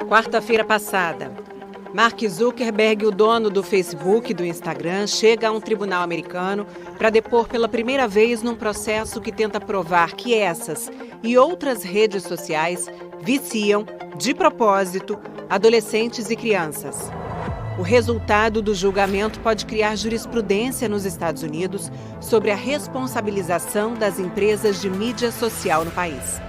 Quarta-feira passada, Mark Zuckerberg, o dono do Facebook e do Instagram, chega a um tribunal americano para depor pela primeira vez num processo que tenta provar que essas e outras redes sociais viciam, de propósito, adolescentes e crianças. O resultado do julgamento pode criar jurisprudência nos Estados Unidos sobre a responsabilização das empresas de mídia social no país.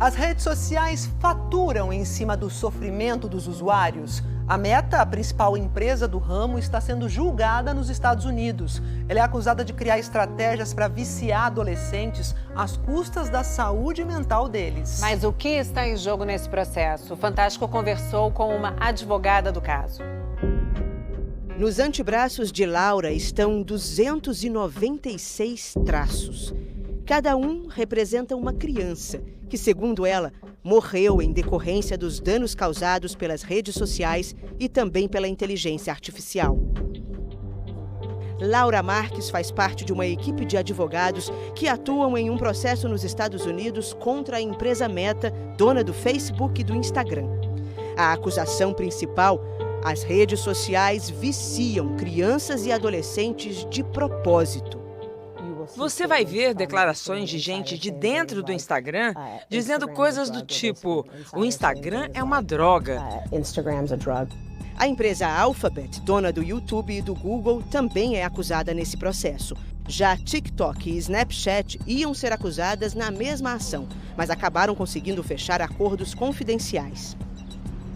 As redes sociais faturam em cima do sofrimento dos usuários. A Meta, a principal empresa do ramo, está sendo julgada nos Estados Unidos. Ela é acusada de criar estratégias para viciar adolescentes às custas da saúde mental deles. Mas o que está em jogo nesse processo? O Fantástico conversou com uma advogada do caso. Nos antebraços de Laura estão 296 traços. Cada um representa uma criança que, segundo ela, morreu em decorrência dos danos causados pelas redes sociais e também pela inteligência artificial. Laura Marques faz parte de uma equipe de advogados que atuam em um processo nos Estados Unidos contra a empresa Meta, dona do Facebook e do Instagram. A acusação principal: as redes sociais viciam crianças e adolescentes de propósito. Você vai ver declarações de gente de dentro do Instagram dizendo coisas do tipo: o Instagram é uma droga. A empresa Alphabet, dona do YouTube e do Google, também é acusada nesse processo. Já TikTok e Snapchat iam ser acusadas na mesma ação, mas acabaram conseguindo fechar acordos confidenciais.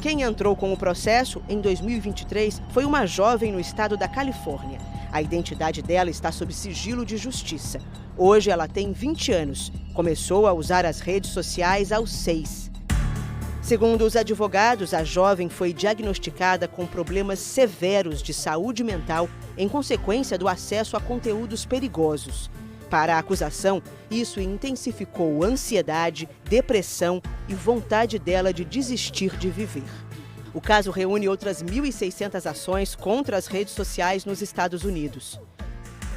Quem entrou com o processo em 2023 foi uma jovem no estado da Califórnia. A identidade dela está sob sigilo de justiça. Hoje ela tem 20 anos. Começou a usar as redes sociais aos 6. Segundo os advogados, a jovem foi diagnosticada com problemas severos de saúde mental em consequência do acesso a conteúdos perigosos. Para a acusação, isso intensificou ansiedade, depressão e vontade dela de desistir de viver. O caso reúne outras 1.600 ações contra as redes sociais nos Estados Unidos.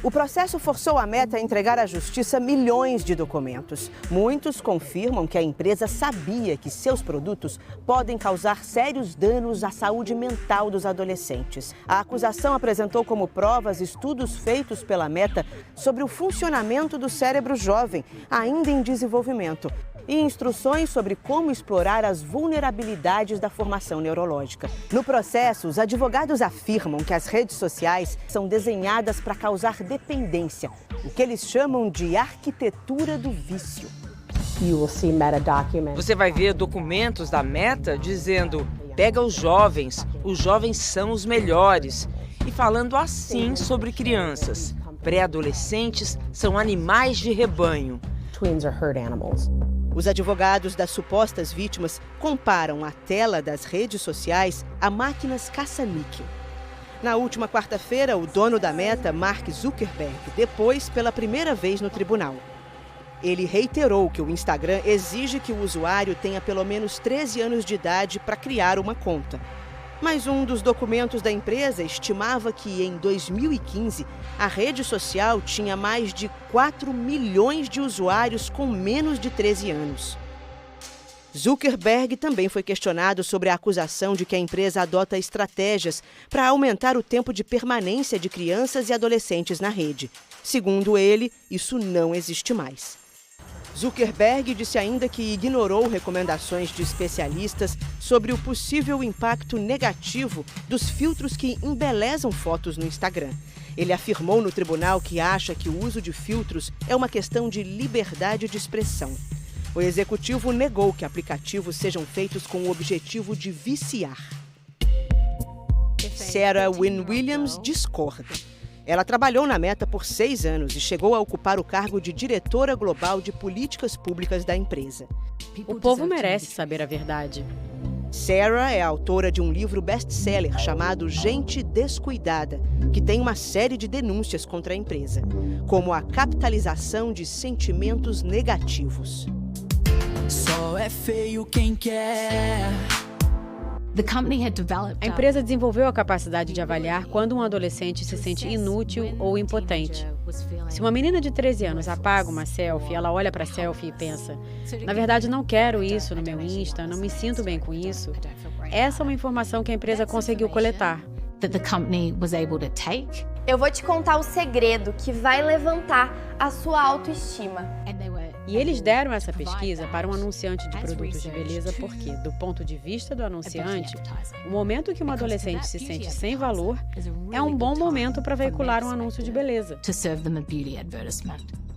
O processo forçou a Meta a entregar à justiça milhões de documentos. Muitos confirmam que a empresa sabia que seus produtos podem causar sérios danos à saúde mental dos adolescentes. A acusação apresentou como provas estudos feitos pela Meta sobre o funcionamento do cérebro jovem, ainda em desenvolvimento, e instruções sobre como explorar as vulnerabilidades da formação neurológica. No processo, os advogados afirmam que as redes sociais são desenhadas para causar dependência, o que eles chamam de arquitetura do vício. Você vai ver documentos da Meta dizendo: pega os jovens são os melhores, e falando assim sobre crianças. Pré-adolescentes são animais de rebanho. Os advogados das supostas vítimas comparam a tela das redes sociais a máquinas caça-níquel. Na última quarta-feira, o dono da Meta, Mark Zuckerberg, depôs pela primeira vez no tribunal. Ele reiterou que o Instagram exige que o usuário tenha pelo menos 13 anos de idade para criar uma conta. Mas um dos documentos da empresa estimava que, em 2015, a rede social tinha mais de 4 milhões de usuários com menos de 13 anos. Zuckerberg também foi questionado sobre a acusação de que a empresa adota estratégias para aumentar o tempo de permanência de crianças e adolescentes na rede. Segundo ele, isso não existe mais. Zuckerberg disse ainda que ignorou recomendações de especialistas sobre o possível impacto negativo dos filtros que embelezam fotos no Instagram. Ele afirmou no tribunal que acha que o uso de filtros é uma questão de liberdade de expressão. O executivo negou que aplicativos sejam feitos com o objetivo de viciar. Sarah Wynne Williams discorda. Ela trabalhou na Meta por 6 anos e chegou a ocupar o cargo de diretora global de políticas públicas da empresa. O povo merece saber a verdade. Sarah é autora de um livro best-seller chamado Gente Descuidada, que tem uma série de denúncias contra a empresa, como a capitalização de sentimentos negativos. Só é feio quem quer. A empresa desenvolveu a capacidade de avaliar quando um adolescente se sente inútil ou impotente. Se uma menina de 13 anos apaga uma selfie, ela olha para a selfie e pensa: na verdade, não quero isso no meu Insta, não me sinto bem com isso. Essa é uma informação que a empresa conseguiu coletar. Eu vou te contar o segredo que vai levantar a sua autoestima. E eles deram essa pesquisa para um anunciante de produtos de beleza porque, do ponto de vista do anunciante, o momento que uma adolescente se sente sem valor é um bom momento para veicular um anúncio de beleza.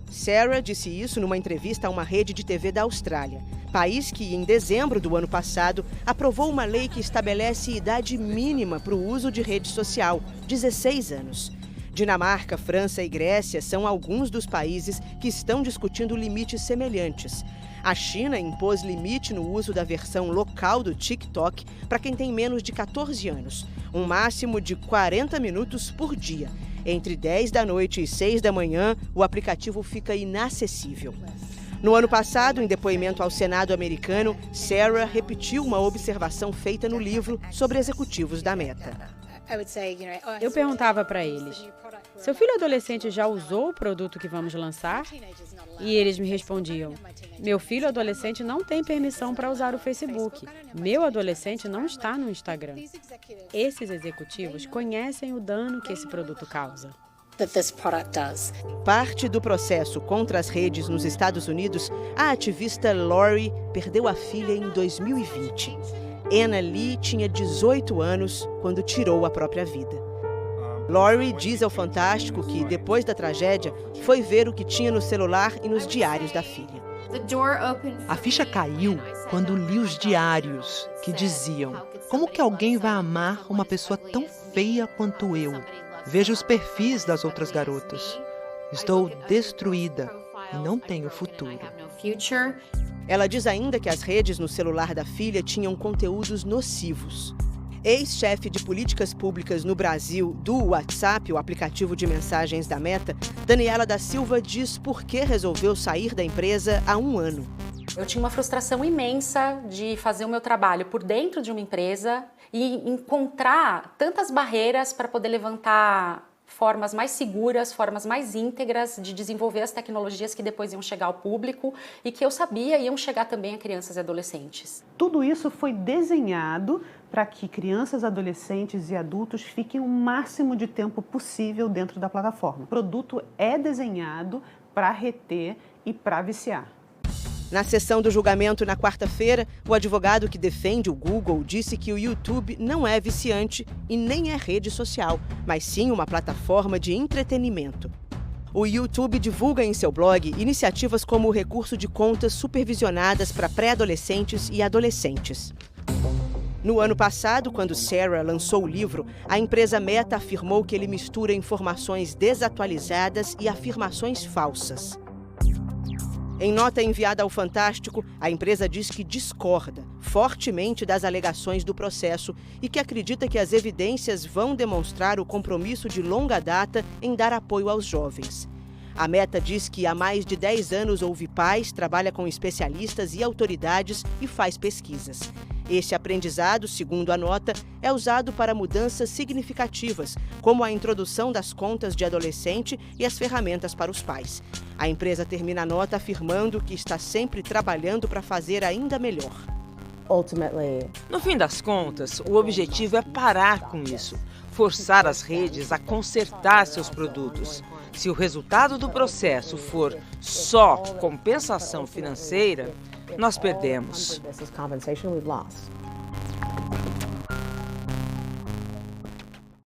Sarah disse isso numa entrevista a uma rede de TV da Austrália, país que, em dezembro do ano passado, aprovou uma lei que estabelece idade mínima para o uso de rede social, 16 anos. Dinamarca, França e Grécia são alguns dos países que estão discutindo limites semelhantes. A China impôs limite no uso da versão local do TikTok para quem tem menos de 14 anos, um máximo de 40 minutos por dia. Entre 10 da noite e 6 da manhã, o aplicativo fica inacessível. No ano passado, em depoimento ao Senado americano, Sarah repetiu uma observação feita no livro sobre executivos da Meta. Eu perguntava para eles: seu filho adolescente já usou o produto que vamos lançar? E eles me respondiam: meu filho adolescente não tem permissão para usar o Facebook. Meu adolescente não está no Instagram. Esses executivos conhecem o dano que esse produto causa. Parte do processo contra as redes nos Estados Unidos, a ativista Lori perdeu a filha em 2020. Anna Lee tinha 18 anos quando tirou a própria vida. Lori diz ao Fantástico que, depois da tragédia, foi ver o que tinha no celular e nos diários da filha. A ficha caiu quando li os diários que diziam: como que alguém vai amar uma pessoa tão feia quanto eu? Vejo os perfis das outras garotas. Estou destruída e não tenho futuro. Ela diz ainda que as redes no celular da filha tinham conteúdos nocivos. Ex-chefe de políticas públicas no Brasil do WhatsApp, o aplicativo de mensagens da Meta, Daniela da Silva diz por que resolveu sair da empresa há um ano. Eu tinha uma frustração imensa de fazer o meu trabalho por dentro de uma empresa e encontrar tantas barreiras para poder levantar formas mais seguras, formas mais íntegras de desenvolver as tecnologias que depois iam chegar ao público e que eu sabia iam chegar também a crianças e adolescentes. Tudo isso foi desenhado para que crianças, adolescentes e adultos fiquem o máximo de tempo possível dentro da plataforma. O produto é desenhado para reter e para viciar. Na sessão do julgamento na quarta-feira, o advogado que defende o Google disse que o YouTube não é viciante e nem é rede social, mas sim uma plataforma de entretenimento. O YouTube divulga em seu blog iniciativas como o recurso de contas supervisionadas para pré-adolescentes e adolescentes. No ano passado, quando Sarah lançou o livro, a empresa Meta afirmou que ele mistura informações desatualizadas e afirmações falsas. Em nota enviada ao Fantástico, a empresa diz que discorda fortemente das alegações do processo e que acredita que as evidências vão demonstrar o compromisso de longa data em dar apoio aos jovens. A Meta diz que há mais de 10 anos ouve pais, trabalha com especialistas e autoridades e faz pesquisas. Este aprendizado, segundo a nota, é usado para mudanças significativas, como a introdução das contas de adolescente e as ferramentas para os pais. A empresa termina a nota afirmando que está sempre trabalhando para fazer ainda melhor. No fim das contas, o objetivo é parar com isso, forçar as redes a consertar seus produtos. Se o resultado do processo for só compensação financeira, nós perdemos.